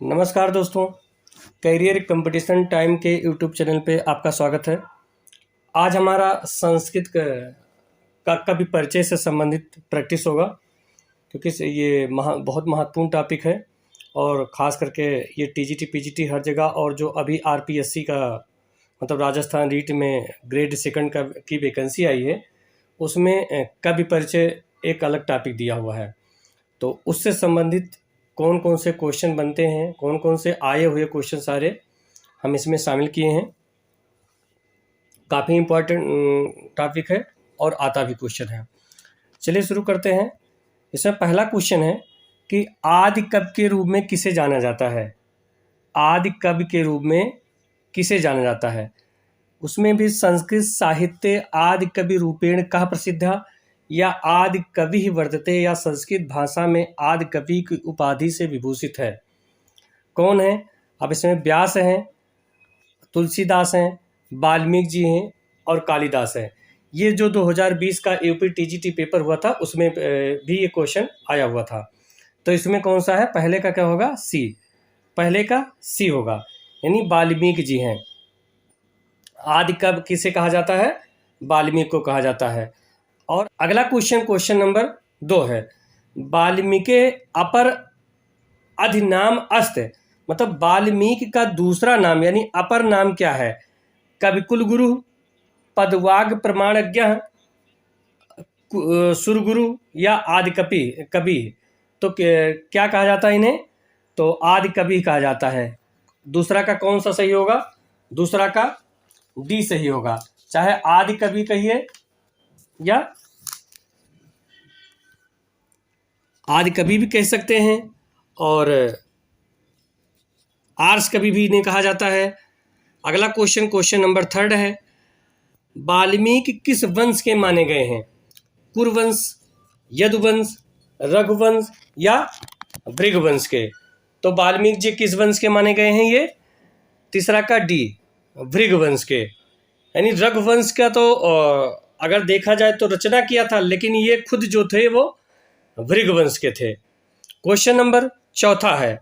नमस्कार दोस्तों, career competition time के यूट्यूब चैनल पे आपका स्वागत है। आज हमारा संस्कृत का भी परिचय से संबंधित प्रैक्टिस होगा, क्योंकि ये बहुत महत्वपूर्ण टॉपिक है और ख़ास करके ये टीजीटी पीजीटी हर जगह, और जो अभी आरपीएससी का मतलब राजस्थान रीट में ग्रेड सेकंड की वैकेंसी आई है, उसमें का भी परिचय एक अलग टॉपिक दिया हुआ है। तो उससे संबंधित कौन कौन से क्वेश्चन बनते हैं, कौन कौन से आए हुए क्वेश्चन सारे हम इसमें शामिल किए हैं। काफ़ी इम्पोर्टेंट टॉपिक है और आता भी क्वेश्चन है। चलिए शुरू करते हैं। इसमें पहला क्वेश्चन है कि आदि कवि के रूप में किसे जाना जाता है। आदि कवि के रूप में किसे जाना जाता है। उसमें भी संस्कृत साहित्य आदि कवि रूपेण कः प्रसिद्ध या आदि कवि ही वर्तते, या संस्कृत भाषा में आदि कवि की उपाधि से विभूषित है। कौन है? अब इसमें व्यास हैं, तुलसीदास हैं, वाल्मीकि जी हैं और कालिदास हैं। ये जो 2020 का यूपी टीजीटी पेपर हुआ था उसमें भी ये क्वेश्चन आया हुआ था। तो इसमें कौन सा है? पहले का क्या होगा? सी। पहले का सी होगा, यानी वाल्मीकि जी हैं। आदि कवि किसे कहा जाता है? वाल्मीकि को कहा जाता है। और अगला क्वेश्चन नंबर 2 है, वाल्मीकि अपर अधिनाम अस्त, मतलब वाल्मीकि का दूसरा नाम यानी अपर नाम क्या है? कविकुल गुरु, पदवाग प्रमाणज्ञ, सुरगुरु या आदि कवि। तो क्या कहा जाता है इन्हें? तो आदि कवि कहा जाता है। दूसरा का कौन सा सही होगा? दूसरा का डी सही होगा। चाहे आदि कवि कहिए या आदि कवि भी कह सकते हैं, और आर्ष कवि भी इन्हें कहा जाता है। अगला क्वेश्चन नंबर 3 है, वाल्मीकि किस वंश के माने गए हैं? कुरुवंश, यदुवंश, रघुवंश या भृगुवंश के। तो वाल्मीकि जी किस वंश के माने गए हैं? ये तीसरा का डी, भृगुवंश के। यानी रघुवंश का तो अगर देखा जाए तो रचना किया था, लेकिन ये खुद जो थे वो भृगुवंश के थे। क्वेश्चन नंबर 4 है,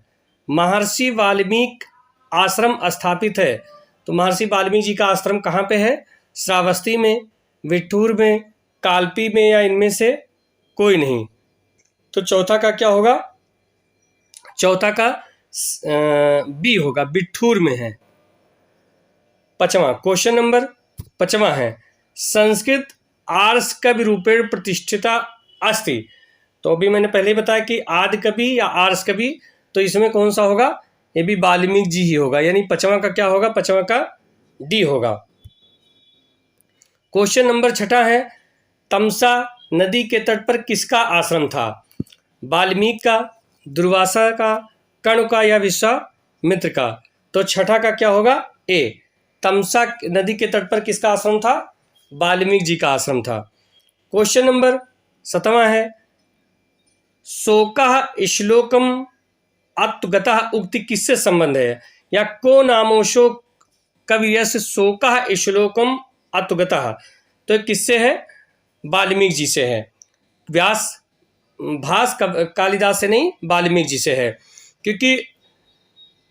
महर्षि वाल्मीकि आश्रम स्थापित है। तो महर्षि वाल्मीकि जी का आश्रम कहाँ पे है? श्रावस्ती में, विठूर में, कालपी में, या इनमें से कोई नहीं। तो चौथा का क्या होगा? चौथा का बी होगा, बिठूर में है। क्वेश्चन नंबर 5 है, संस्कृत आर्ष कवि रूपेण प्रतिष्ठिता अस्ति। तो अभी मैंने पहले ही बताया कि आदि कवि या आर्ष कवि, तो इसमें कौन सा होगा? ये भी वाल्मीकि जी ही होगा, यानी 5वां का क्या होगा? 5वां का डी होगा। क्वेश्चन नंबर 6 है, तमसा नदी के तट पर किसका आश्रम था? वाल्मीकि का, दुर्वासा का, कण्व का या विश्वामित्र का। तो 6 का क्या होगा? ए। तमसा नदी के तट पर किसका आश्रम था? वाल्मीकि जी का आश्रम था। क्वेश्चन नंबर 7 है, शोकः श्लोकम अत्गतः उक्ति किससे संबंध है? या को नामोशो कवियस्य शोकः श्लोकम अत्गतः। तो किससे है? वाल्मीकि जी से है। भास कालिदास से नहीं, वाल्मीकि जी से है। क्योंकि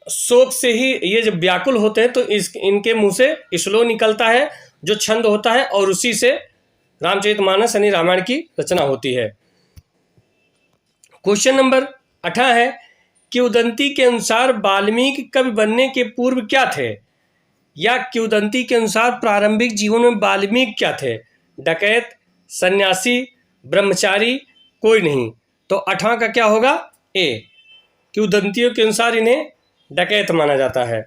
शोक से ही ये जब व्याकुल होते हैं तो इनके मुंह से श्लोक निकलता है, जो छंद होता है, और उसी से रामचरितमानस यानी रामायण की रचना होती है। क्वेश्चन नंबर 8 है, किंवदंती के अनुसार वाल्मीकि कवि बनने के पूर्व क्या थे? या किंवदंती के अनुसार प्रारंभिक जीवन में वाल्मीकि क्या थे? डकैत, सन्यासी, ब्रह्मचारी, कोई नहीं। तो 8वां का क्या होगा? ए। किंवदंतियों के अनुसार इन्हें डकैत माना जाता है।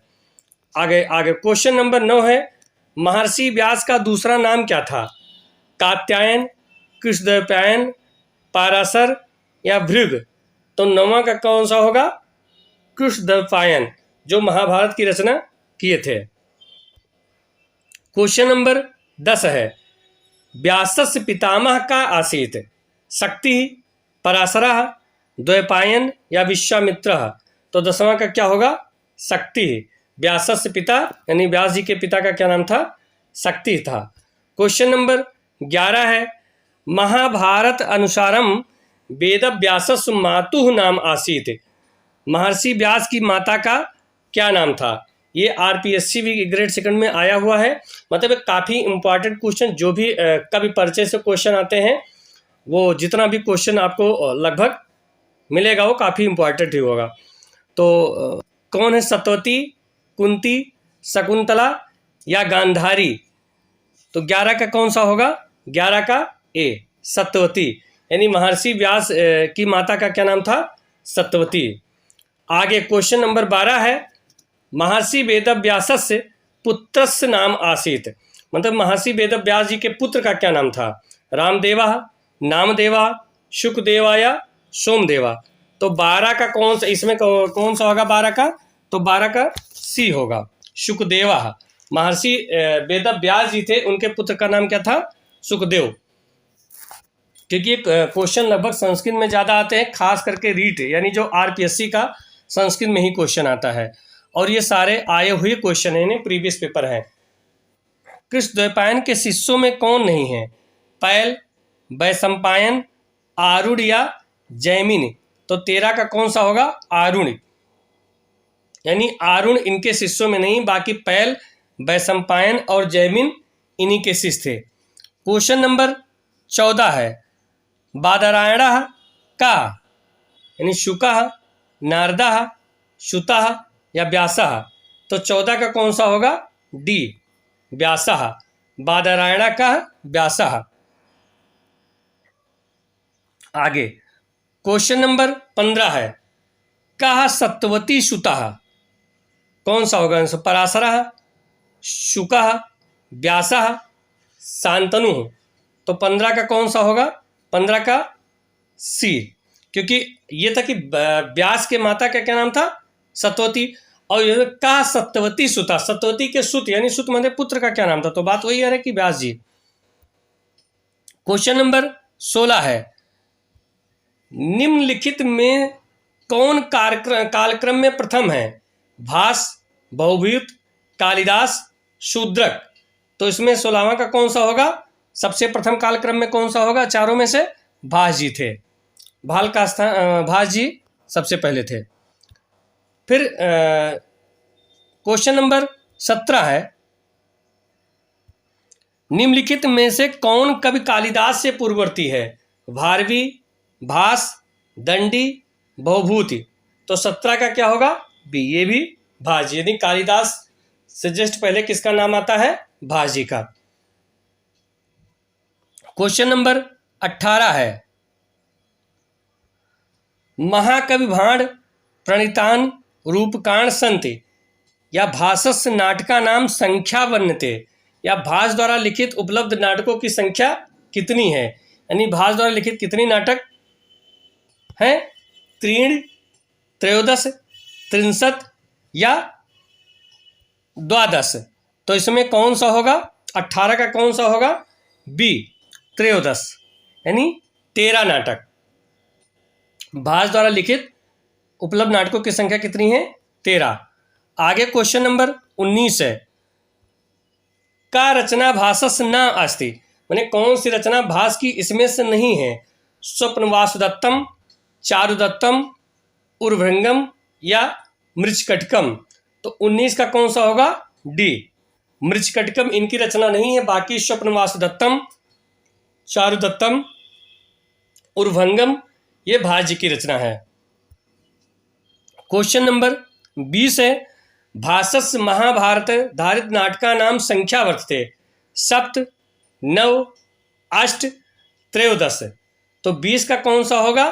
आगे क्वेश्चन नंबर 9 है, महर्षि व्यास का दूसरा नाम क्या था? कात्यायन, कृष्णद्वैपायन, पाराशर या भृग। तो 9वां का कौन सा होगा? कृष्णद्वैपायन, जो महाभारत की रचना किए थे। क्वेश्चन नंबर 10 है, व्यासस्य पितामह का आसीत? शक्ति, पराशरः, द्वैपायन या विश्वामित्र। तो 10वां का क्या होगा? शक्ति। व्यासस्य पिता यानी व्यास जी के पिता का क्या नाम था? शक्ति था। क्वेश्चन नंबर 11 है, महाभारत अनुसारम वेद व्यासस्य मातुः नाम आसीत। महर्षि व्यास की माता का क्या नाम था? ये आरपीएससी भी ग्रेड सेकंड में आया हुआ है। मतलब काफ़ी इंपॉर्टेंट क्वेश्चन, जो भी कभी परिचय से क्वेश्चन आते हैं, वो जितना भी क्वेश्चन आपको लगभग मिलेगा वो काफ़ी इंपॉर्टेंट ही होगा। तो कौन है सत्यवती, कुंती, शकुंतला या गांधारी? तो 11 का कौन सा होगा? 11 का ए, सत्यवती। यानी महर्षि व्यास की माता का क्या नाम था? सत्यवती। आगे क्वेश्चन नंबर 12 है, महर्षि वेदव्यासस्य पुत्रस्य नाम आसीत। मतलब महर्षि वेदव्यास जी के पुत्र का क्या नाम था? रामदेवा, नामदेवा, शुकदेवा या सोमदेवा? तो 12 का कौन सा, इसमें कौन सा होगा 12 का? तो 12 का सी होगा, शुकदेवा। महर्षि वेदव्यास जी थे, उनके पुत्र का नाम क्या था? सुखदेव। क्योंकि ये क्वेश्चन लगभग संस्कृत में ज़्यादा आते हैं, खास करके रीट यानी जो आरपीएससी का संस्कृत में ही क्वेश्चन आता है, और ये सारे आए हुए क्वेश्चन हैं, प्रीवियस पेपर हैं। कृष्णद्वैपायन के शिष्यों में कौन नहीं है? पैल, वैशंपायन, आरूढ़ या जैमिन? तो 13 का कौन सा होगा? आरूढ़। यानी आरूढ़ इनके शिष्यों में नहीं, बाकी पैल, वैशंपायन और जैमिन इन्हीं के शिष्य थे। क्वेश्चन नंबर 14 है, बादरायणः का यानी शुकः, नारदः, श्रुतः या व्यासः? तो 14 का कौन सा होगा? डी, व्यासः। बादरायण का व्यासः। आगे क्वेश्चन नंबर 15 है, कः सत्यवती सुतः? कौन सा होगा? पराशरः, शुकः, व्यासः, शांतनु? तो 15 का कौन सा होगा? 15 का सी, क्योंकि ये था कि व्यास के माता का क्या नाम था? सत्यवती। और ये का सत्यवती सुता, सत्यवती के सुत यानी सुत मतलब पुत्र का क्या नाम था? तो बात वही है कि व्यास जी। क्वेश्चन नंबर 16 है, निम्नलिखित में कौन कालक्रम में प्रथम है? भास, बहुभूत, कालिदास, शूद्रक? तो इसमें 16वां का कौन सा होगा? सबसे प्रथम कालक्रम में कौन सा होगा? चारों में से भास जी थे। भाल का स्थान भास जी सबसे पहले थे। फिर क्वेश्चन नंबर 17 है, निम्नलिखित में से कौन कवि कालिदास से पूर्ववर्ती है? भारवी, भास, दंडी, बहुभूति? तो 17 का क्या होगा? बी, ये भी भास जी। यानी कालिदास से जस्ट पहले किसका नाम आता है? भास जी का। क्वेश्चन नंबर 18 है, महाकवि भाण प्रणीतान रूपकाण संति या भासस्य नाटका नाम संख्या वर्णते? या भास द्वारा लिखित उपलब्ध नाटकों की संख्या कितनी है? यानी भास द्वारा लिखित कितनी नाटक हैं? 3, 13, 63 या 12? तो इसमें कौन सा होगा? 18 का कौन सा होगा? बी, 13, यानी 13 नाटक। भास द्वारा लिखित उपलब्ध नाटकों की संख्या कितनी है? 13। आगे क्वेश्चन नंबर 19 है, का रचना भासस न अस्ति? माने कौन सी रचना भास की इसमें से नहीं है? स्वप्नवासुदत्तम, चारुदत्तम, उर्भृंगम या मृच्छकटिकम? तो 19 का कौन सा होगा? डी, मृच्छकटिकम इनकी रचना नहीं है, बाकी स्वप्नवासुदत्तम, चारुदत्तम, उर्भृंगम ये भास जी की रचना है। क्वेश्चन नंबर 20 है, भासस्य महाभारत धारित नाटका नाम संख्या वर्तते? 7, 9, 8, 13? तो 20 का कौन सा होगा?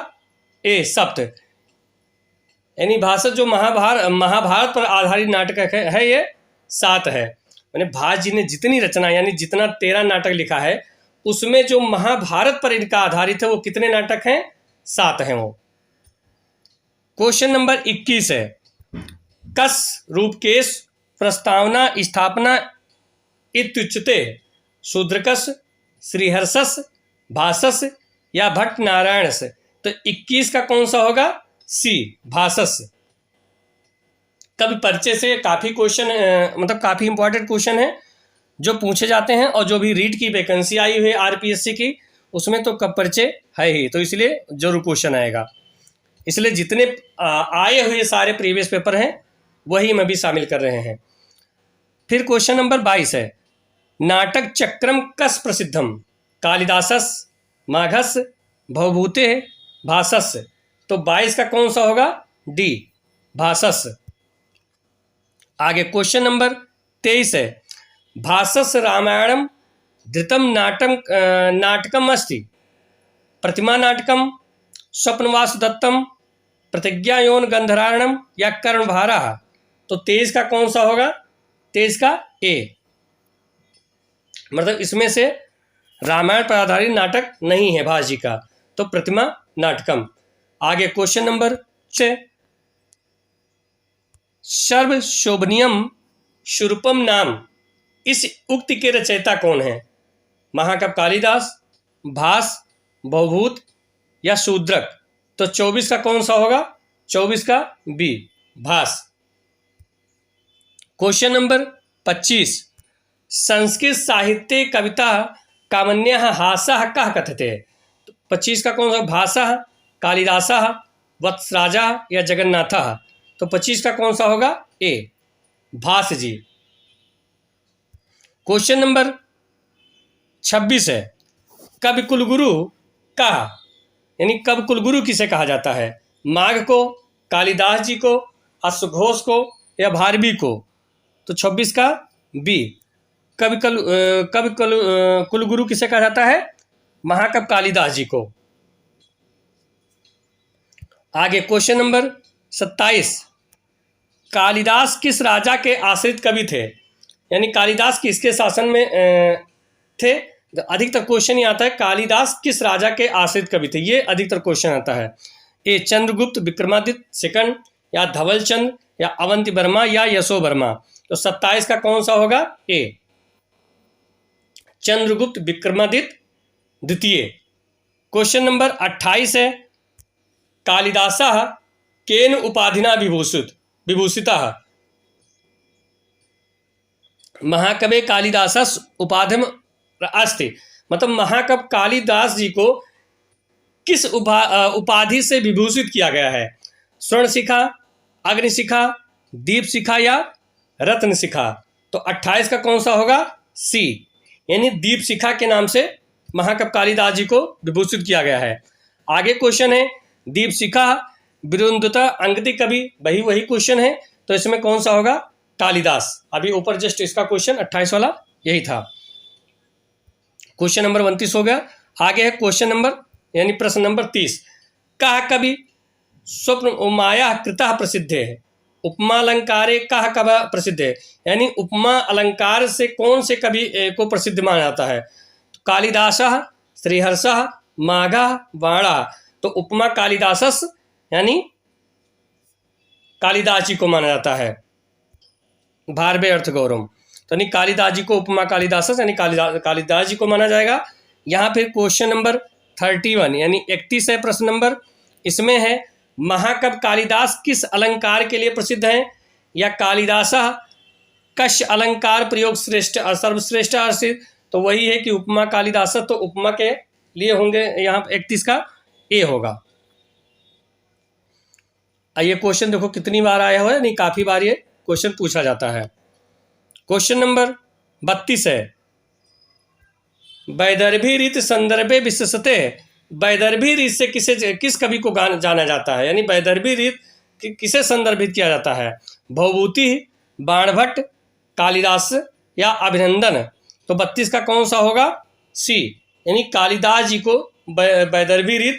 ए, 7। यानी भासस जो महाभारत पर आधारित नाटक है ये 7 है। यानी भास जी ने जितनी रचना यानी जितना 13 नाटक लिखा है, उसमें जो महाभारत पर इनका आधारित है वो कितने नाटक हैं? 7 हैं वो। क्वेश्चन नंबर 21 है, कस रूपकेश प्रस्तावना स्थापना इत्युच्यते? शूद्रकस, श्रीहर्षस, भासस या भट्ट नारायणस? तो 21 का कौन सा होगा? सी, भासस। कभी परिचय से काफ़ी क्वेश्चन मतलब काफ़ी इंपॉर्टेंट क्वेश्चन है जो पूछे जाते हैं, और जो भी रीट की वैकेंसी आई हुई है आरपीएससी की उसमें तो कब परिचय है ही, तो इसलिए जरूर क्वेश्चन आएगा। इसलिए जितने आए हुए सारे प्रीवियस पेपर हैं वही हम अभी शामिल कर रहे हैं। फिर क्वेश्चन नंबर 22 है, नाटक चक्रम कस प्रसिद्धम, कालिदासस, माघस, भवभूते, भासस। तो 22 का कौन सा होगा? डी, भासस। आगे क्वेश्चन नंबर 23 है, भासस रामायणम धृतम नाटकम अस्ति, प्रतिमा नाटकम, स्वप्नवास दत्तम, प्रतिज्ञायोन गंधरारणम या कर्णभारा। तो 23 का कौन सा होगा? 23 का ए, मतलब इसमें से रामायण पर आधारित नाटक नहीं है भास जी का, तो प्रतिमा नाटकम। आगे क्वेश्चन नंबर 6, सर्व शोभनियम शुरूपम नाम, इस उक्ति के रचयिता कौन है? महाकवि कालिदास, भास, भवभूत या शूद्रक। तो 24 का कौन सा होगा? 24 का बी, भास। क्वेश्चन नंबर 25, संस्कृत साहित्य कविता कामन्यः हासः कः कथते। 25 का कौन सा? भासः, कालिदासः, वत्सराजः या जगन्नाथः। तो 25 का कौन सा होगा? ए, भास जी। क्वेश्चन नंबर 26 है, कवि कुलगुरु कहा, यानी कवि कुलगुरु किसे कहा जाता है? माघ को, कालिदास जी को, अश्वघोष को या भारवी को। तो 26 का बी, कवि कुलगुरु किसे कहा जाता है? महाकवि कालिदास जी को। आगे क्वेश्चन नंबर 27, कालिदास किस राजा के आश्रित कवि थे? यानी कालिदास किसके शासन में थे? अधिकतर क्वेश्चन ही आता है कालिदास किस राजा के आश्रित कवि थे, ये अधिकतर क्वेश्चन आता है। ए, चंद्रगुप्त विक्रमादित्य सेकंड या धवल चंद या अवंती वर्मा या यशो वर्मा। तो 27 का कौन सा होगा? ए, चंद्रगुप्त विक्रमादित्य द्वितीय। क्वेश्चन नंबर 28 है, कालिदासः केन उपाधिना विभूषितः। महाकवि कालिदासस् उपाधिम अस्ति, मतलब महाकवि कालिदास जी को किस उपाधि से विभूषित किया गया है? स्वर्ण शिखा, अग्निशिखा, दीप शिखा या रत्न शिखा। तो 28 का कौन सा होगा? सी, यानी दीप शिखा के नाम से महाकवि कालिदास जी को विभूषित किया गया है। आगे क्वेश्चन है, दीप शिखा विरुद्धता अंगति कवि, वही क्वेश्चन है, तो इसमें कौन सा होगा? कालिदास। अभी ऊपर जस्ट इसका क्वेश्चन 28 वाला यही था। क्वेश्चन नंबर 29 हो गया। आगे है क्वेश्चन नंबर यानी प्रश्न नंबर 30, कह कवि स्वप्न उमाया कृतः प्रसिद्ध है, उपमा अलंकारे कह कव प्रसिद्ध है। यानी उपमा अलंकार से कौन से कवि को प्रसिद्ध माना जाता है? कालिदासः, श्रीहर्षः, माघः, वाणः। तो उपमा कालिदासस यानी कालिदास जी को माना जाता है, भारवे अर्थ गौरव। तो यानी कालिदास जी को उपमा कालिदासस यानी कालिदास जी को माना जाएगा। यहाँ फिर क्वेश्चन नंबर 31 यानी 31 है प्रश्न नंबर, इसमें है महाकवि कालिदास किस अलंकार के लिए प्रसिद्ध हैं? या कालिदासः कश अलंकार प्रयोग श्रेष्ठ सर्वश्रेष्ठ अर्षित। तो वही है कि उपमा कालिदास, तो उपमा के लिए होंगे यहाँ 31 का ए होगा। ये क्वेश्चन देखो कितनी बार आया हुआ है, नहीं काफी बार ये क्वेश्चन पूछा जाता है। क्वेश्चन नंबर 32 है, वैदर्भी रीत संदर्भे विशेषते। वैदर्भी रीत से किस कवि को जाना जाता है? यानी वैदर्भी रीत किसे संदर्भित किया जाता है? भवभूति, बाणभट्ट, कालिदास या अभिनंदन। तो 32 का कौन सा होगा? सी, यानी कालिदास जी को वैदर्भी रीत,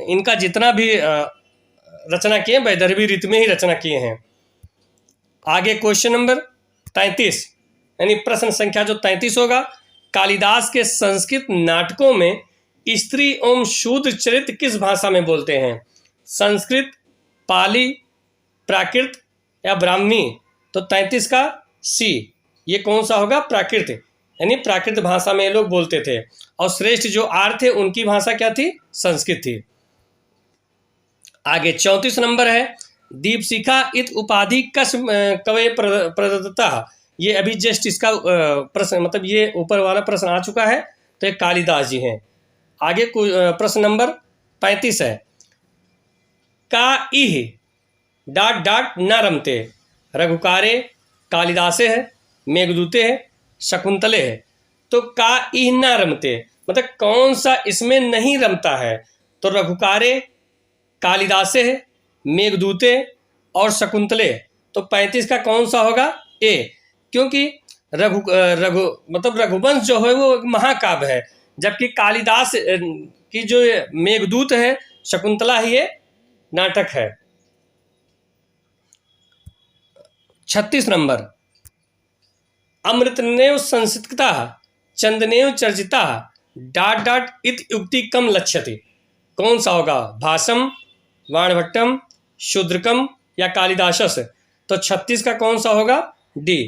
इनका जितना भी रचना किए वैदर्भी रीत में ही रचना किए हैं। आगे क्वेश्चन नंबर 33 यानी प्रश्न संख्या जो 33 होगा, कालिदास के संस्कृत नाटकों में स्त्री एवं शूद्र चरित्र किस भाषा में बोलते हैं? संस्कृत, पाली, प्राकृत या ब्राह्मी। तो 33 का सी, ये कौन सा होगा? प्राकृत, यानी प्राकृत भाषा में ये लोग बोलते थे। और श्रेष्ठ जो आर्य थे उनकी भाषा क्या थी? संस्कृत थी। आगे 34 नंबर है, दीपशिखा इत उपाधि कस कवये प्रदत्ता। ये अभी जस्ट इसका प्रश्न, मतलब ये ऊपर वाला प्रश्न आ चुका है, तो ये कालिदास जी हैं। आगे प्रश्न नंबर 35 है, का इह डॉट डॉट न रमते। रघुकारे कालिदासे है, मेघदूते है, शकुंतले है। तो का इह न रमते मतलब कौन सा इसमें नहीं रमता है? तो रघुकारे, कालिदासे है, मेघदूते और शकुंतले। तो 35 का कौन सा होगा? ए, क्योंकि रघु मतलब रघुवंश जो है वो महाकाव्य है, जबकि कालिदास की जो मेघदूत है, शकुंतला ही ये नाटक है। 36 नंबर, अमृतनेव संस्कृता चंदनेव चर्चिता डॉट डॉट इत युक्ति कम लक्ष्यते। कौन सा होगा? भाषम, वाणभट्टम, शूद्रकम या कालिदासस? तो 36 का कौन सा होगा? डी,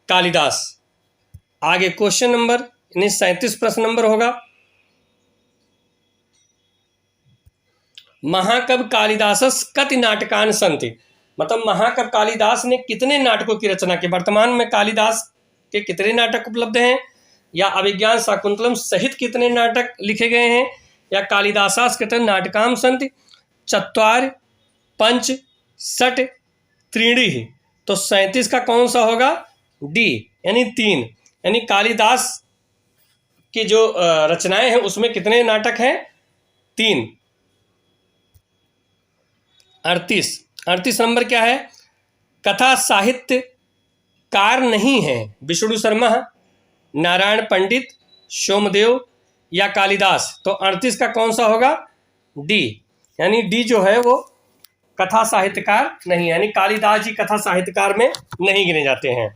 कालिदास। आगे क्वेश्चन नंबर 37 प्रश्न नंबर होगा, महाकवि कालिदासस कति नाटकान सन्ति। मतलब महाकवि कालिदास ने कितने नाटकों की रचना की? वर्तमान में कालिदास के कितने नाटक उपलब्ध हैं, या अभिज्ञान शाकुंतलम सहित कितने नाटक लिखे गए हैं, या कालिदासास कितने नाटकाम सन्ति? चत्वार, पंच, षट, त्रीणि। तो 37 का कौन सा होगा? डी, यानी 3। यानी कालिदास की जो रचनाएं हैं उसमें कितने नाटक हैं? 3। 38 नंबर क्या है? कथा साहित्य कार नहीं है विष्णु शर्मा, नारायण पंडित, सोमदेव या कालिदास? तो 38 का कौन सा होगा? डी, यानी डी जो है वो कथा साहित्यकार नहीं, यानी कालिदास जी कथा साहित्यकार में नहीं गिने जाते हैं।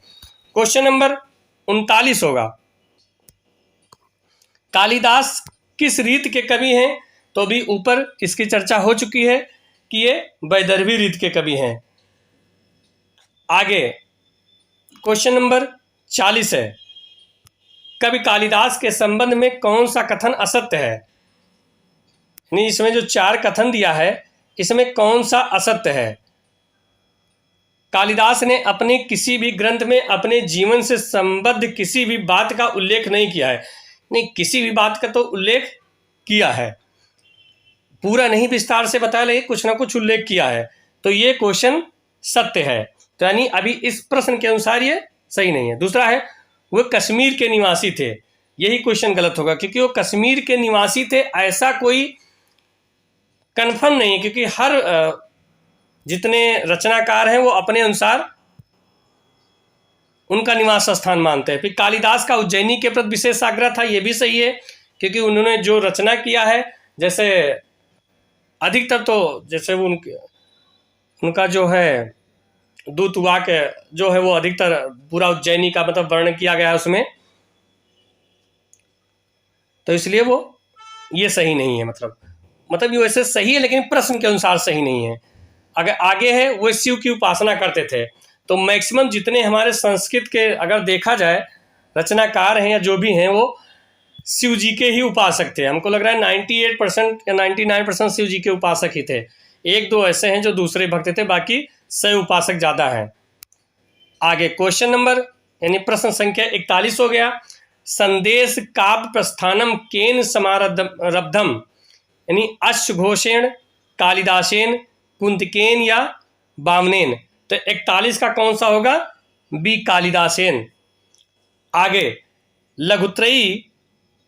क्वेश्चन नंबर 39 होगा, कालिदास किस रीत के कवि हैं? तो भी ऊपर इसकी चर्चा हो चुकी है कि ये वैदर्भी रीत के कवि हैं। आगे क्वेश्चन नंबर 40 है, कवि कालिदास के संबंध में कौन सा कथन असत्य है? यानी इसमें जो 4 कथन दिया है इसमें कौन सा असत्य है? कालिदास ने अपने किसी भी ग्रंथ में अपने जीवन से संबद्ध किसी भी बात का उल्लेख नहीं किया है। नहीं, किसी भी बात का तो उल्लेख किया है, पूरा नहीं विस्तार से बताया, लेकिन कुछ ना कुछ उल्लेख किया है। तो ये क्वेश्चन सत्य है, तो यानी अभी इस प्रश्न के अनुसार ये सही नहीं है। दूसरा है, वो कश्मीर के निवासी थे, यही क्वेश्चन गलत होगा, क्योंकि वो कश्मीर के निवासी थे ऐसा कोई कन्फर्म नहीं है, क्योंकि हर जितने रचनाकार हैं वो अपने अनुसार उनका निवास स्थान मानते हैं। फिर कालिदास का उज्जैनी के प्रति विशेष आग्रह था, ये भी सही है, क्योंकि उन्होंने जो रचना किया है, जैसे अधिकतर तो जैसे वो उनका जो है दूत वाक्य जो है वो अधिकतर पूरा उज्जैनी का मतलब वर्णन किया गया है उसमें, तो इसलिए वो ये सही नहीं है। मतलब ये वैसे सही है लेकिन प्रश्न के अनुसार सही नहीं है। अगर आगे है, वो शिव की उपासना करते थे। तो मैक्सिमम जितने हमारे संस्कृत के अगर देखा जाए रचनाकार हैं या जो भी हैं, वो शिव जी के ही उपासक थे। हमको लग रहा है 98% या 99% शिव जी के उपासक ही थे। 1-2 ऐसे हैं जो दूसरे भक्त थे, बाकी शैव उपासक ज़्यादा हैं। आगे क्वेश्चन नंबर यानी प्रश्न संख्या 41 हो गया, संदेश काव्य प्रस्थानम केन समारब्धम, यानी अश्वघोषेण, कालिदासेन, कुंतकेन या वामनेन? तो 41 का कौन सा होगा? बी, कालिदासेन। आगे लघुत्रयी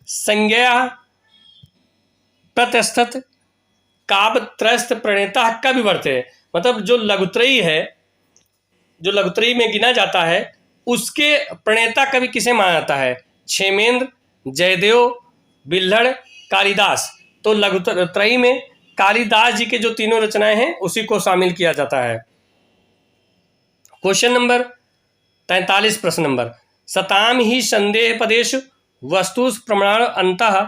संज्ञा प्रतिष्ठित काव्य त्रयस्थ प्रणेता कवि वर्ते। मतलब जो लघुत्रयी है, जो लघुत्रयी में गिना जाता है, उसके प्रणेता कवि किसे माना जाता है? क्षेमेंद्र, जयदेव, बिल्हड़, कालिदास। तो लघुत्रयी में कालिदास जी के जो तीनों रचनाएं हैं उसी को शामिल किया जाता है। क्वेश्चन नंबर 43 प्रश्न नंबर, सताम ही संदेह पदेश वस्तु प्रमाण अंतः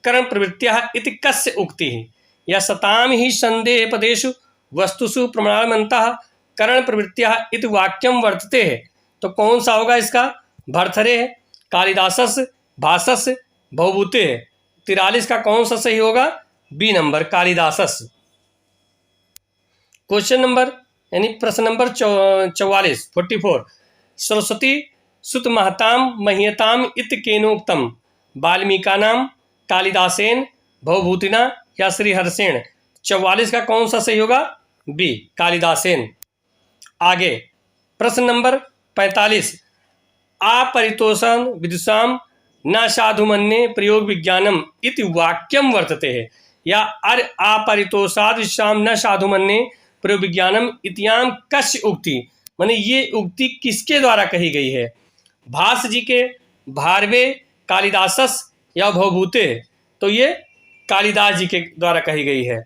कर्म प्रवृत्तियाः इति कस्य उक्ति है? या सताम ही संदेह पदेश वस्तुषु प्रमाण अंतः करण प्रवृत्तियाः इति वाक्यम वर्तते है? तो कौन सा होगा इसका? भर्तरे है, कालिदासस, भासस, भवभूते है। 43 का कौन सा सही होगा? बी नंबर, कालिदासस। क्वेश्चन नंबर यानी प्रश्न नंबर 44 सरस्वती सुत महताम मह्यताम इत केनोक्तम, वाल्मीकानाम, कालिदासेन, भवभूतिना या श्रीहर्षेण? 44 का कौन सा सही होगा? बी, कालिदासेन। आगे प्रश्न नंबर 45, अपरितोषं विदुषां न साधु मन्ये प्रयोग विज्ञानम इति वाक्यम वर्तते है, या अपरितोषाद विदुषां न साधु मन्ये प्रयोग विज्ञानम इतियाम कस्य उक्ति, माने ये उक्ति किसके द्वारा कही गई है? भास जी के, भारवे, कालिदासस या भवभूते? तो ये कालिदास जी के द्वारा कही गई है।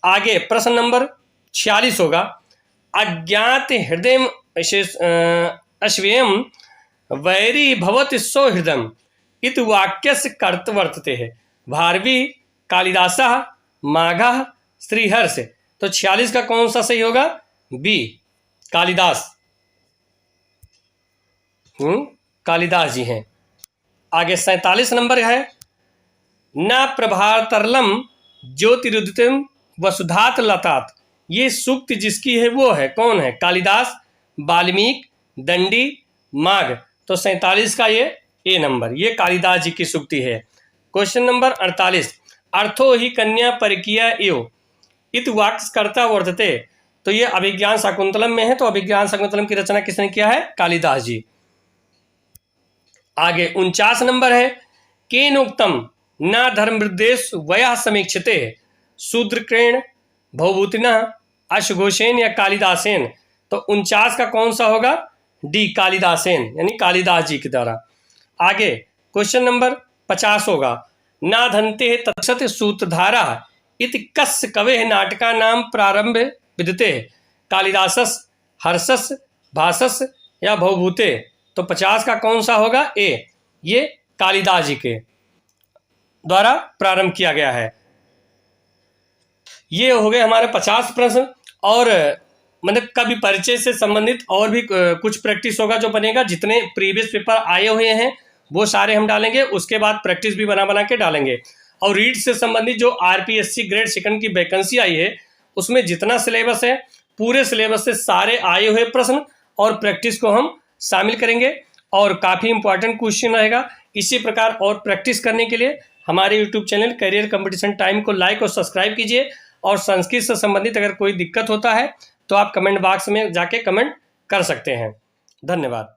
आगे प्रश्न नंबर 46 होगा, अज्ञात हृदय अश्वेयम वैरी भवति सौहृदम इत वाक्यस्य कर्त वर्तते है, भारवी, कालिदासः, माघः, श्रीहर्ष। तो 46 का कौन सा सही होगा? बी, कालिदास। कालिदास जी हैं। आगे 47 नंबर है, न प्रभातरलम ज्योतिरुदितम वसुधात लतात। ये सूक्त जिसकी है वो है, कौन है? कालिदास, वाल्मीकि, दंडी, माघ। तो 47 का ये ए नंबर, ये कालिदास जी की सूक्ति है। क्वेश्चन नंबर 48, अर्थो ही कन्या परिकिया एव इत वाक्यकर्ता वर्तते। तो ये अभिज्ञान शाकुंतलम में है, तो अभिज्ञान शाकुंतलम की रचना किसने किया है? कालिदास जी। आगे 49 नंबर है, केनोक्तम न धर्मवृद्देश वयः समीक्षते शूद्रकृण भवभूतिनः अश्वघोषेन या कालिदासेन। तो 49 का कौन सा होगा? डी, कालिदासेन, यानी कालिदास जी के द्वारा। आगे क्वेश्चन नंबर 50 होगा, न धनते तत्सत सूत्रधारा इति कस्य कवेः नाटका नाम प्रारंभ विदते, कालिदासस, हर्षस, भासस या भवभूते। तो 50 का कौन सा होगा? ए, ये कालिदास जी के द्वारा प्रारंभ किया गया है। ये हो गए हमारे 50 प्रश्न। और मतलब कभी परिचय से संबंधित और भी कुछ प्रैक्टिस होगा जो बनेगा, जितने प्रीवियस पेपर आए हुए हैं वो सारे हम डालेंगे, उसके बाद प्रैक्टिस भी बना के डालेंगे। और रीड से संबंधित जो आरपीएससी ग्रेड सेकंड की वैकेंसी आई है उसमें जितना सिलेबस है, पूरे सिलेबस से सारे आए हुए प्रश्न और प्रैक्टिस को हम शामिल करेंगे, और काफ़ी इंपॉर्टेंट क्वेश्चन रहेगा। इसी प्रकार और प्रैक्टिस करने के लिए हमारे YouTube channel career competition time को लाइक और सब्सक्राइब कीजिए। और संस्कृत से संबंधित अगर कोई दिक्कत होता है तो आप कमेंट बॉक्स में जाके कमेंट कर सकते हैं। धन्यवाद।